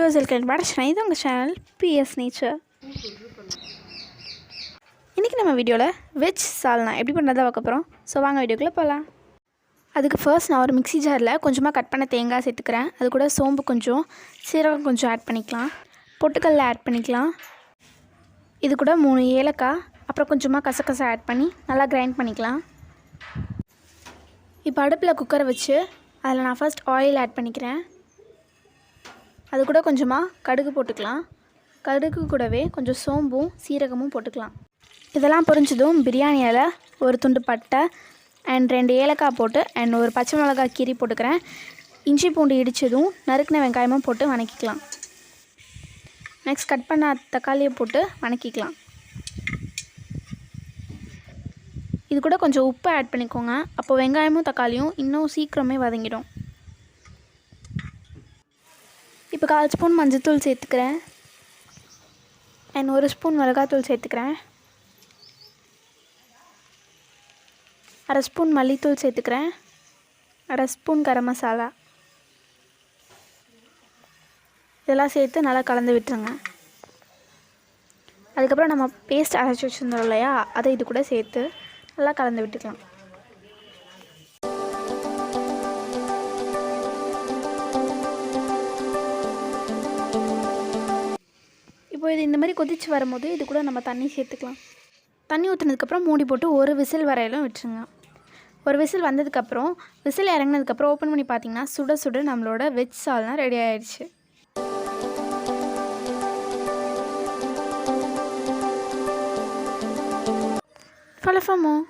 Hello welcome back இது உங்கள் channel PS nature. இன்றைக்கி நம்ம வீடியோவில் வெஜ் சால்னா எப்படி பண்ணுறதா பார்க்க போகிறோம். ஸோ வாங்க வீடியோக்குள்ளே போகலாம். அதுக்கு ஃபர்ஸ்ட் நான் ஒரு மிக்ஸி ஜாரில் கொஞ்சமாக கட் பண்ண தேங்காய் சேர்த்துக்கிறேன். அது கூட சோம்பு கொஞ்சம், சீரகம் கொஞ்சம் ஆட் பண்ணிக்கலாம், பொட்டுக்கல்ல ஆட் பண்ணிக்கலாம். இது கூட 3 ஏலக்காய், அப்புறம் கொஞ்சமாக கசகசா ஆட் பண்ணி நல்லா கிரைண்ட் பண்ணிக்கலாம். இப்போ அடுப்பில் குக்கரை வச்சு அதில் நான் ஃபர்ஸ்ட் ஆயில் ஆட் பண்ணிக்கிறேன். அது கூட கொஞ்சமாக கடுகு போட்டுக்கலாம். கடுகு கூடவே கொஞ்சம் சோம்பும் சீரகமும் போட்டுக்கலாம். இதெல்லாம் பொரிஞ்சதும் பிரியாணி இலை, ஒரு துண்டு பட்டை அண்ட் 2 ஏலக்காய் போட்டு அண்ட் ஒரு பச்சை மிளகாய் கீரி போட்டுக்கிறேன். இஞ்சி பூண்டு இடித்ததும் நறுக்கின வெங்காயமும் போட்டு வதக்கிக்கலாம். நெக்ஸ்ட் கட் பண்ண தக்காளியை போட்டு வதக்கிக்கலாம். இது கூட கொஞ்சம் உப்பு ஆட் பண்ணிக்கோங்க. அப்போ வெங்காயமும் தக்காளியும் இன்னும் சீக்கிரமே வதங்கிடும். இப்போ 1/4 ஸ்பூன் மஞ்சள்தூள் சேர்த்துக்கிறேன் அண்ட் 1 ஸ்பூன் மிளகாத்தூள் சேர்த்துக்கிறேன். 1/2 ஸ்பூன் மல்லித்தூள் சேர்த்துக்கிறேன். 1/2 ஸ்பூன் கரம் மசாலா. இதெல்லாம் சேர்த்து நல்லா கலந்து விட்டுருங்க. அதுக்கப்புறம் நம்ம பேஸ்ட் அரைச்சி வச்சுருந்தோம் இல்லையா, அதை இது கூட சேர்த்து நல்லா கலந்து விட்டுக்கலாம். இப்போ இது இந்த மாதிரி கொதித்து வரும்போது இது கூட நம்ம தண்ணி சேர்த்துக்கலாம். தண்ணி ஊற்றுனதுக்கப்புறம் மூடி போட்டு ஒரு விசில் வரையிலும் விட்டுருங்க. ஒரு விசில் வந்ததுக்கப்புறம் விசில் இறங்கினதுக்கப்புறம் ஓப்பன் பண்ணி பார்த்தீங்கன்னா சுட சுட நம்மளோட வெஜ் சால்னா ரெடி ஆகிடுச்சு. Follow for more.